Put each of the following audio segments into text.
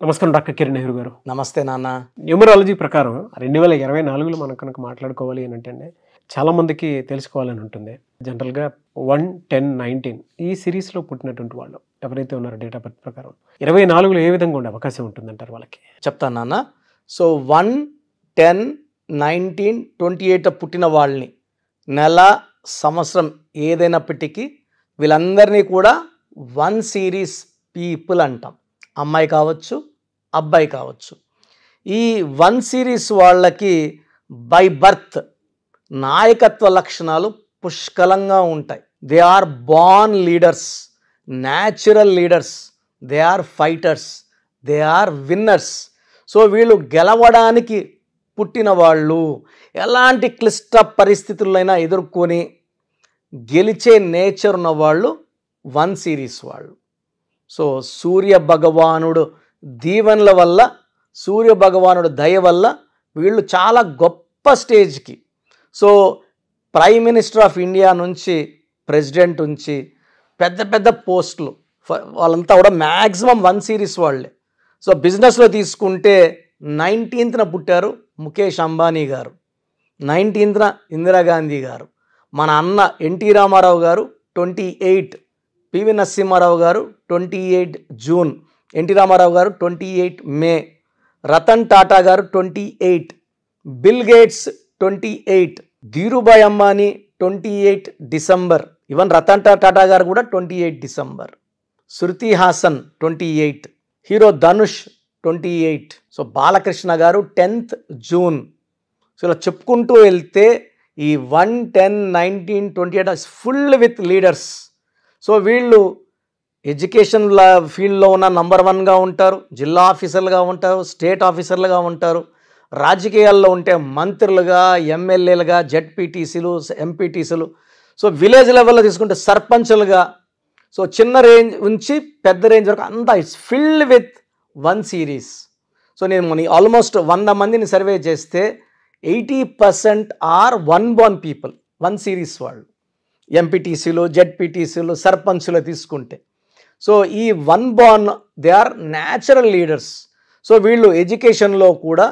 నమస్కారం డాక్టర్ కిరణ్ నెహ్రూ గారు. నమస్తే నాన్న. న్యూమరాలజీ ప్రకారం 2024లో మనం కనుక మాట్లాడుకోవాలి అని అంటే చాలా మందికి తెలుసుకోవాలని ఉంటుంది. జనరల్గా 1, 10, 19 ఈ సిరీస్లో పుట్టినటువంటి వాళ్ళు ఎవరైతే ఉన్నారో డేట్ ఆఫ్ బర్త్ ప్రకారం 24లో ఏ విధంగా ఉండే అవకాశం ఉంటుందంటారు వాళ్ళకి? చెప్తాను నాన్న. సో 1, 10, 19, 28 పుట్టిన వాళ్ళని నెల సంవత్సరం ఏదైనప్పటికీ వీళ్ళందరినీ కూడా 1 సిరీస్ పీపుల్ అంటాం. అమ్మాయి కావచ్చు, అబ్బాయి కావచ్చు. ఈ 1 సిరీస్ వాళ్ళకి బై బర్త్ నాయకత్వ లక్షణాలు పుష్కలంగా ఉంటాయి. They are born leaders, natural leaders, they are fighters, they are winners. So వీళ్ళు గెలవడానికి పుట్టిన వాళ్ళు, ఎలాంటి క్లిష్ట పరిస్థితులైనా ఎదుర్కొని గెలిచే నేచర్ ఉన్న వాళ్ళు 1 సిరీస్ వాళ్ళు. సో సూర్య భగవానుడు దీవెనల వల్ల, సూర్య భగవానుడు దయ వల్ల వీళ్ళు చాలా గొప్ప స్టేజ్కి, so prime minister of India నుంచి ప్రెసిడెంట్ నుంచి పెద్ద పెద్ద పోస్టులు వాళ్ళంతా కూడా మ్యాక్సిమం 1 సిరీస్ వాళ్ళే. సో బిజినెస్లో తీసుకుంటే 19th పుట్టారు ముఖేష్ అంబానీ గారు, 19th ఇందిరాగాంధీ గారు, మన అన్న ఎన్టీ రామారావు గారు 28, పివి నరసింహారావు గారు 28 జూన్, ఎన్టీ రామారావు గారు 28 మే, రతన్ టాటా గారు 28, Bill Gates 28, Dhirubhai Ambani 28 December, even Ratan Tata గారు కూడా 28 December, Shruti Haasan 28, hero Dhanush 28, so Balakrishna గారు 10th జూన్. సో ఇలా చెప్పుకుంటూ వెళ్తే ఈ 1, 10, 19, 28 ఫుల్ విత్ లీడర్స్. సో వీళ్ళు ఎడ్యుకేషన్ ఫీల్డ్లో ఉన్న నంబర్ 1గా ఉంటారు, జిల్లా ఆఫీసర్లుగా ఉంటారు, స్టేట్ ఆఫీసర్లుగా ఉంటారు, రాజకీయాల్లో ఉంటే మంత్రులుగా, ఎమ్మెల్యేలుగా, జెడ్పీటీసీలు, ఎంపీటీసీలు, సో విలేజ్ లెవెల్లో తీసుకుంటే సర్పంచులుగా, సో చిన్న రేంజ్ నుంచి పెద్ద రేంజ్ వరకు అంతా it's filled with 1 series. So నేను ఆల్మోస్ట్ 100 మందిని సర్వే చేస్తే 80% ఆర్ 1 born పీపుల్, 1 సిరీస్ వాళ్ళు. ఎంపీటీసీలు, జెడ్పీటీసీలు, సర్పంచులు తీసుకుంటే సో ఈ 1 born they are natural leaders. So వీళ్ళు ఎడ్యుకేషన్లో కూడా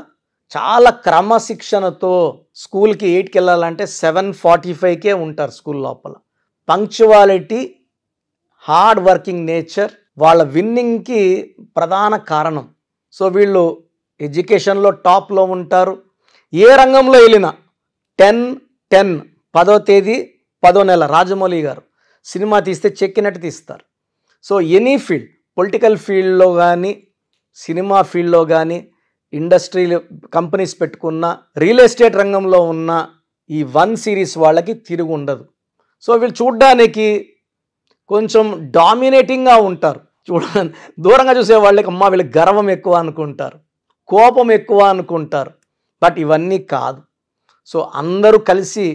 చాలా క్రమశిక్షణతో, స్కూల్కి 8కి వెళ్ళాలంటే 7:45కే ఉంటారు స్కూల్ లోపల. పంక్చువాలిటీ, హార్డ్ వర్కింగ్ నేచర్ వాళ్ళ విన్నింగ్కి ప్రధాన కారణం. సో వీళ్ళు ఎడ్యుకేషన్లో టాప్లో ఉంటారు. ఏ రంగంలో వెళ్ళినా 10/10 10వ తేదీ 10వ నెల రాజమౌళి గారు సినిమా తీస్తే చెక్కినట్టు తీస్తారు. సో ఎనీ ఫీల్డ్, పొలిటికల్ ఫీల్డ్లో కానీ, సినిమా ఫీల్డ్లో కానీ, ఇండస్ట్రీ కంపెనీస్ పెట్టుకున్న, రియల్ ఎస్టేట్ రంగంలో ఉన్న ఈ 1 సిరీస్ వాళ్ళకి తిరుగు ఉండదు. సో వీళ్ళు చూడ్డానికి కొంచెం డామినేటింగ్గా ఉంటారు. దూరంగా చూసే వాళ్ళకి అమ్మ వీళ్ళకి గర్వం ఎక్కువ అనుకుంటారు, కోపం ఎక్కువ అనుకుంటారు. బట్ ఇవన్నీ కాదు. సో అందరూ కలిసి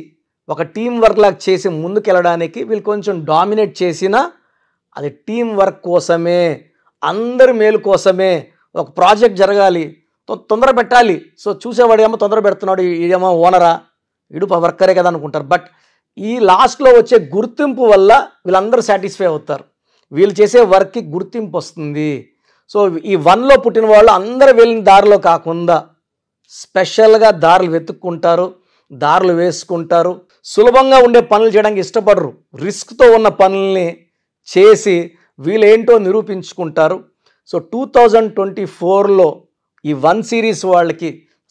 ఒక టీం వర్క్ లాగా చేసి ముందుకెళ్ళడానికి వీళ్ళు కొంచెం డామినేట్ చేసినా అది టీం వర్క్ కోసమే, అందరి మేలు కోసమే. ఒక ప్రాజెక్ట్ జరగాలి, తొందర పెట్టాలి. సో చూసేవాడు ఏమో తొందర పెడుతున్నాడు, ఇదేమో ఓనరా, ఇడు వర్కరే కదా అనుకుంటారు. బట్ ఈ లాస్ట్లో వచ్చే గుర్తింపు వల్ల వీళ్ళందరూ సాటిస్ఫై అవుతారు, వీళ్ళు చేసే వర్క్కి గుర్తింపు వస్తుంది. సో ఈ 1లో పుట్టిన వాళ్ళు అందరూ వెళ్ళిన దారిలో కాకుండా స్పెషల్గా దారులు వెతుక్కుంటారు, దారులు వేసుకుంటారు. సులభంగా ఉండే పనులు చేయడానికి ఇష్టపడరు, రిస్క్తో ఉన్న పనుల్ని చేసి వీళ్ళేంటో నిరూపించుకుంటారు. సో 2024లో ఈ 1 సిరీస్ వాళ్ళకి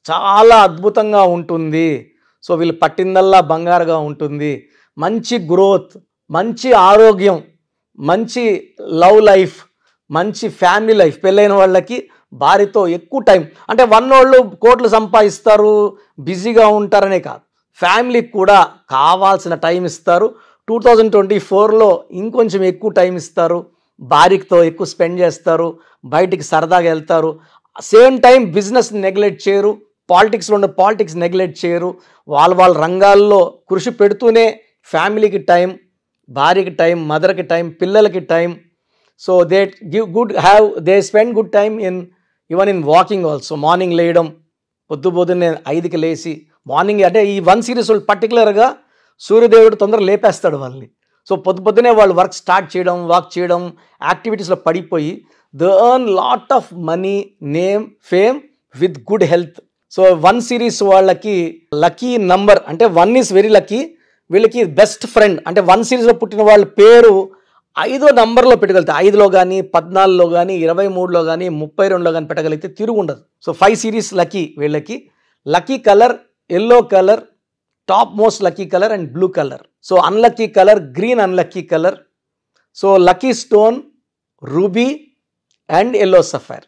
చాలా అద్భుతంగా ఉంటుంది. సో వీళ్ళు పట్టిందల్లా బంగారుగా ఉంటుంది. మంచి గ్రోత్, మంచి ఆరోగ్యం, మంచి లవ్ లైఫ్, మంచి ఫ్యామిలీ లైఫ్. పెళ్ళైన వాళ్ళకి భార్యతో ఎక్కువ టైం, అంటే 1 వాళ్ళు కోట్లు సంపాదిస్తారు, బిజీగా ఉంటారనే కాదు, ఫ్యామిలీకి కూడా కావాల్సిన టైం ఇస్తారు. 2024లో ఇంకొంచెం ఎక్కువ టైం ఇస్తారు, భార్యతో ఎక్కువ స్పెండ్ చేస్తారు, బయటికి సరదాగా వెళ్తారు. సేమ్ టైం బిజినెస్ నెగ్లెక్ట్ చేయరు, పాలిటిక్స్లో ఉండే పాలిటిక్స్ నెగ్లెక్ట్ చేయరు. వాళ్ళ రంగాల్లో కృషి పెడుతూనే ఫ్యామిలీకి టైం, భార్యకి టైం, మదర్కి టైం, పిల్లలకి time. So they spend good time even in walking also. Morning లేయడం, పొద్దున్నే 5కి లేచి మార్నింగ్, అంటే ఈ 1 సిరీస్ వాళ్ళు పర్టికులర్గా సూర్యదేవుడు తొందరగా లేపేస్తాడు వాళ్ళని. సో పొద్దునే వాళ్ళు వర్క్ స్టార్ట్ చేయడం, వాక్ చేయడం, యాక్టివిటీస్లో పడిపోయి they earn lot of money, name, fame with good health. So 1 series వాళ్ళకి లక్కీ నంబర్ అంటే 1 ఈజ్ వెరీ లక్కీ. వీళ్ళకి బెస్ట్ ఫ్రెండ్ అంటే 1 సిరీస్లో పుట్టిన వాళ్ళ పేరు 5వ నంబర్లో పెట్టగలిగితే 5లో కానీ 14లో కానీ 23లో కానీ 32లో కానీ పెట్టగలిగితే తిరుగు ఉండదు. సో 5 సిరీస్ లక్కీ వీళ్ళకి. Lucky colour yellow colour, top most lucky colour and blue colour. So unlucky colour green, unlucky colour. So lucky stone ruby and yellow sapphire.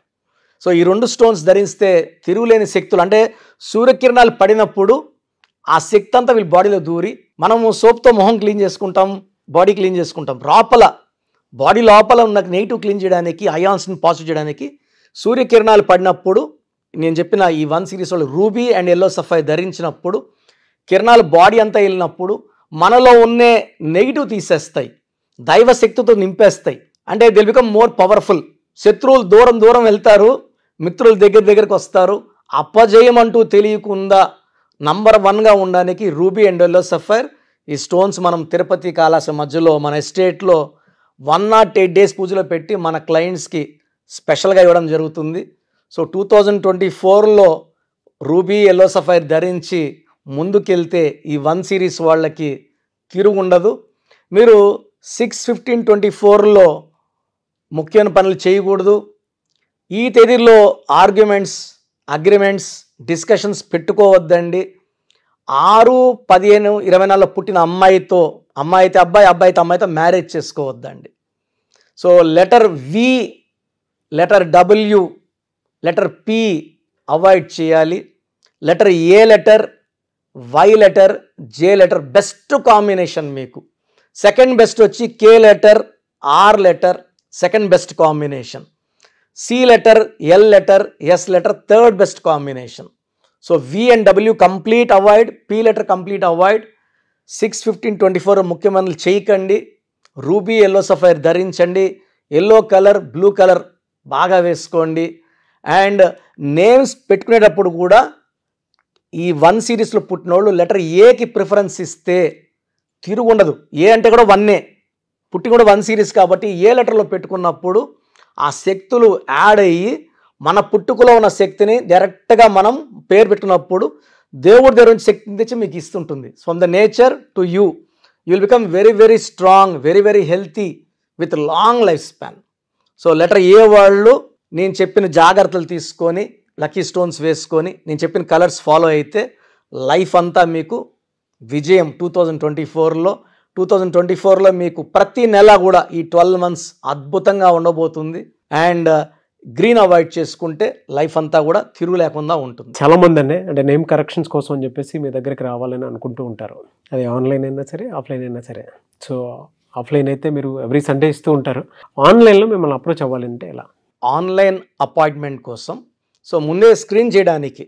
So ఈ 2 స్టోన్స్ ధరిస్తే తిరుగులేని శక్తులు అంటే సూర్యకిరణాలు పడినప్పుడు ఆ శక్తి అంతా వీళ్ళ బాడీలో దూరి, మనము సోప్తో మొహం క్లీన్ చేసుకుంటాం, బాడీ క్లీన్ చేసుకుంటాం, బాడీ లోపల ఉన్న నెగిటివ్ క్లీన్ చేయడానికి, అయాన్స్ని పాజిటివ్ చేయడానికి సూర్యకిరణాలు పడినప్పుడు నేను చెప్పిన ఈ 1 సిరీస్ వాళ్ళు రూబీ అండ్ ఎల్లో సఫైర్ ధరించినప్పుడు కిరణాలు బాడీ అంతా వెళ్ళినప్పుడు మనలో ఉన్నే నెగిటివ్ తీసేస్తాయి, దైవ శక్తితో నింపేస్తాయి. అంటే దిల్ బికమ్ మోర్ పవర్ఫుల్. శత్రువులు దూరం వెళ్తారు, మిత్రులు దగ్గరికి వస్తారు. అపజయం అంటూ తెలియకుండా నంబర్ 1గా ఉండడానికి రూబీ అండ్ ఎల్లో సఫైర్ ఈ స్టోన్స్ మనం తిరుపతి కాళాశ్రీ మధ్యలో మన ఎస్టేట్లో 108 డేస్ పూజలో పెట్టి మన క్లయింట్స్కి స్పెషల్గా ఇవ్వడం జరుగుతుంది. సో 2024లో రూబీ ఎల్లో సఫైర్ ధరించి ముందుకెళ్తే ఈ 1 సిరీస్ వాళ్ళకి తిరుగుండదు. మీరు 6/15/24లో ముఖ్యమైన పనులు చేయకూడదు. ఈ తేదీలో ఆర్గ్యుమెంట్స్, అగ్రిమెంట్స్, డిస్కషన్స్ పెట్టుకోవద్దండి. 6/15/24లో పుట్టిన అమ్మాయితో, అమ్మాయి అయితే అబ్బాయి, అబ్బాయి అయితే అమ్మాయితో మ్యారేజ్ చేసుకోవద్దండి. So letter V, letter W, letter P avoid చేయాలి. Letter A letter, Y letter, J letter best combination మీకు. సెకండ్ బెస్ట్ వచ్చి K letter, R letter second best combination. C letter, L letter, S letter third best combination. So V and W complete avoid, P letter complete avoid. 6/15/24 ముఖ్యమైన చేయకండి. Ruby yellow sapphire ధరించండి. Yellow colour, blue colour బాగా వేసుకోండి. And names పెట్టుకునేటప్పుడు కూడా ఈ 1 సిరీస్లో పుట్టిన వాళ్ళు లెటర్ ఏకి ప్రిఫరెన్స్ ఇస్తే తిరుగుండదు. ఏ అంటే కూడా 1ఏ, పుట్టి కూడా 1 సిరీస్ కాబట్టి ఏ లెటర్లో పెట్టుకున్నప్పుడు ఆ శక్తులు యాడ్ అయ్యి మన పుట్టుకలో ఉన్న శక్తిని డైరెక్ట్గా మనం పేరు పెట్టుకున్నప్పుడు దేవుడి దగ్గర నుంచి శక్తిని తెచ్చి మీకు ఇస్తుంటుంది. From the nature to you will become very very strong, very very healthy with long life span. So letter A వాళ్ళు నేను చెప్పిన జాగ్రత్తలు తీసుకొని లక్కీ స్టోన్స్ వేసుకొని నేను చెప్పిన కలర్స్ ఫాలో అయితే లైఫ్ అంతా మీకు విజయం. 2024లో మీకు ప్రతి నెల కూడా ఈ 12 months అద్భుతంగా ఉండబోతుంది. అండ్ గ్రీన్ అవాయిడ్ చేసుకుంటే లైఫ్ అంతా కూడా తిరుగు లేకుండా ఉంటుంది. చాలా మంది అంటే నేమ్ కరెక్షన్స్ కోసం అని చెప్పేసి మీ దగ్గరికి రావాలని అనుకుంటూ ఉంటారు. అది ఆన్లైన్ అయినా సరే, ఆఫ్లైన్ అయినా సరే. సో ఆఫ్లైన్ అయితే మీరు ఎవ్రీ సండే ఇస్తూ ఉంటారు. ఆన్లైన్లో మిమ్మల్ని అప్రోచ్ అవ్వాలంటే ఎలా? ఆన్లైన్ అపాయింట్మెంట్ కోసం సో ముందే స్క్రీన్ చేయడానికి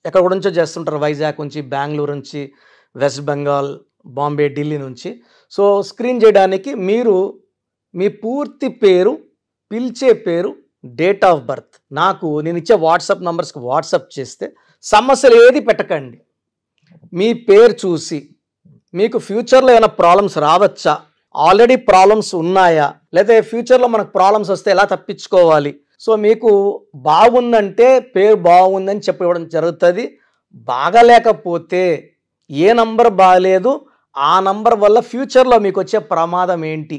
ఎక్కడ కూడా నుంచో చేస్తుంటారు, వైజాగ్ నుంచి, బెంగళూరు నుంచి, వెస్ట్ బెంగాల్, బాంబే, ఢిల్లీ నుంచి. సో స్క్రీన్ చేయడానికి మీరు మీ పూర్తి పేరు, పిలిచే పేరు, డేట్ ఆఫ్ బర్త్ నాకు నేను ఇచ్చే వాట్సాప్ నంబర్స్కి వాట్సాప్ చేస్తే సమస్యలు ఏది పెట్టకండి. మీ పేరు చూసి మీకు ఫ్యూచర్లో ఏమైనా ప్రాబ్లమ్స్ రావచ్చా, ఆల్రెడీ ప్రాబ్లమ్స్ ఉన్నాయా, లేదా ఫ్యూచర్లో మనకు ప్రాబ్లమ్స్ వస్తే ఎలా తప్పించుకోవాలి. సో మీకు బాగుందంటే పేరు బాగుందని చెప్పడం జరుగుతుంది. బాగలేకపోతే ఏ నంబర్ బాగలేదు, ఆ నంబర్ వల్ల ఫ్యూచర్లో మీకు వచ్చే ప్రమాదం ఏంటి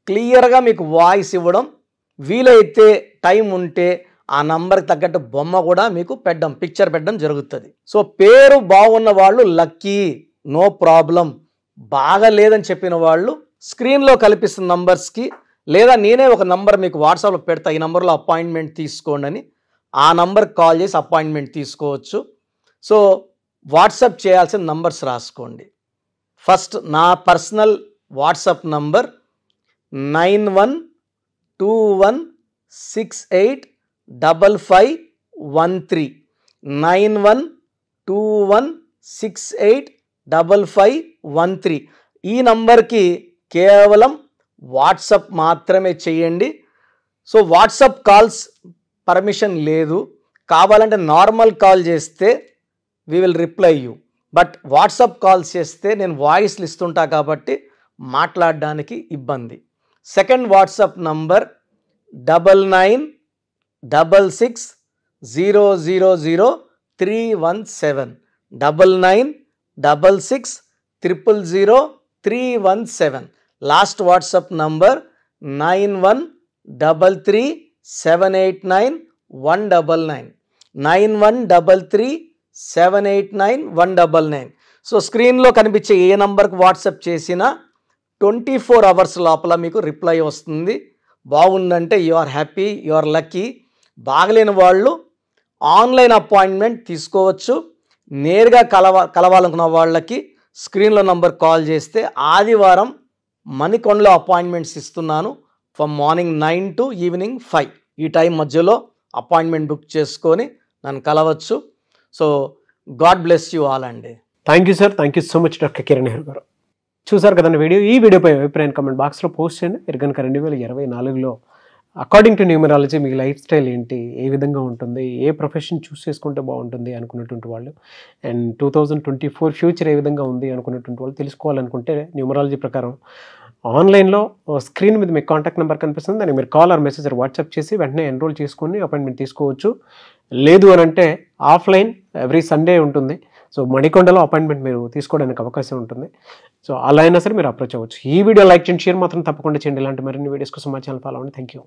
క్లియర్గా మీకు వాయిస్ ఇవ్వడం, వీలైతే టైం ఉంటే ఆ నంబర్కి తగ్గట్టు బొమ్మ కూడా మీకు పిక్చర్ పెట్టడం జరుగుతుంది. సో పేరు బాగున్న వాళ్ళు లక్కీ, నో ప్రాబ్లం. బాగలేదని చెప్పిన వాళ్ళు స్క్రీన్లో కల్పిస్తున్న నంబర్స్కి, లేదా నేనే ఒక నంబర్ మీకు వాట్సాప్లో పెడతా, ఈ నంబర్లో అపాయింట్మెంట్ తీసుకోండి అని, ఆ నంబర్కి కాల్ చేసి అపాయింట్మెంట్ తీసుకోవచ్చు. సో వాట్సాప్ చేయాల్సిన నంబర్స్ రాసుకోండి. ఫస్ట్ నా పర్సనల్ వాట్సాప్ నంబర్ 9121685513 9121685513. ఈ నంబర్కి కేవలం వాట్సాప్ మాత్రమే చేయండి. సో వాట్సాప్ కాల్స్ పర్మిషన్ లేదు, కావాలంటే నార్మల్ కాల్ చేస్తే we will reply you. But WhatsApp calls చేస్తే నేను వాయిస్లు ఇస్తుంటా కాబట్టి మాట్లాడడానికి ఇబ్బంది. Second WhatsApp number 9966000317 9966000317. Last WhatsApp number 9133789199 9133789199. So స్క్రీన్లో కనిపించే ఏ నంబర్కి వాట్సాప్ చేసినా 24 అవర్స్ లోపల మీకు రిప్లై వస్తుంది. బాగుందంటే you are happy, you are lucky. బాగలేని వాళ్ళు ఆన్లైన్ అపాయింట్మెంట్ తీసుకోవచ్చు. నేరుగా కలవాలనుకున్న వాళ్ళకి స్క్రీన్లో నంబర్ కాల్ చేస్తే ఆదివారం మణికొండలో అపాయింట్మెంట్స్ ఇస్తున్నాను. ఫ్రమ్ మార్నింగ్ 9 to ఈవినింగ్ 5 ఈ టైం మధ్యలో అపాయింట్మెంట్ బుక్ చేసుకొని నన్ను కలవచ్చు. So god bless you all అండి. Thank you sir, thank you so much doctor Kiran Nehru గారు. చూసారు కదండి వీడియో. ఈ వీడియోపై అభిప్రాయం కామెంట్ బాక్స్లో పోస్ట్ చేయండి. మీరు కనుక 2024లో అకార్డింగ్ టు న్యూమరాలజీ మీ లైఫ్ స్టైల్ ఏంటి, ఏ విధంగా ఉంటుంది, ఏ ప్రొఫెషన్ చూస్ చేసుకుంటే బాగుంటుంది అనుకున్నటువంటి వాళ్ళు, అండ్ 2024 ఫ్యూచర్ ఏ విధంగా ఉంది అనుకున్నటువంటి వాళ్ళు తెలుసుకోవాలనుకుంటే న్యూమరాలజీ ప్రకారం ఆన్లైన్లో స్క్రీన్ మీద మీకు కాంటాక్ట్ నెంబర్ కనిపిస్తుంది. దానికి మీరు కాల్ ఆర్ మెసేజ్ వాట్సాప్ చేసి వెంటనే ఎన్రోల్ చేసుకొని అపాయింట్మెంట్ తీసుకోవచ్చు. లేదు అని అంటే ఆఫ్లైన్ ఎవ్రీ సండే ఉంటుంది. సో మణికొండలో అపాయింట్మెంట్ మీరు తీసుకోవడానికి అవకాశం ఉంటుంది. సో అలా అయినా సరే మీరు అప్రోచ్ అవ్వచ్చు. ఈ వీడియో లైక్ చేయండి, షేర్ మాత్రం తప్పకుండా చేయండి. ఇలాంటి మరిన్ని వీడియోస్ కోసం మా ఛానల్ ఫాలో అవ్వండి. Thank you.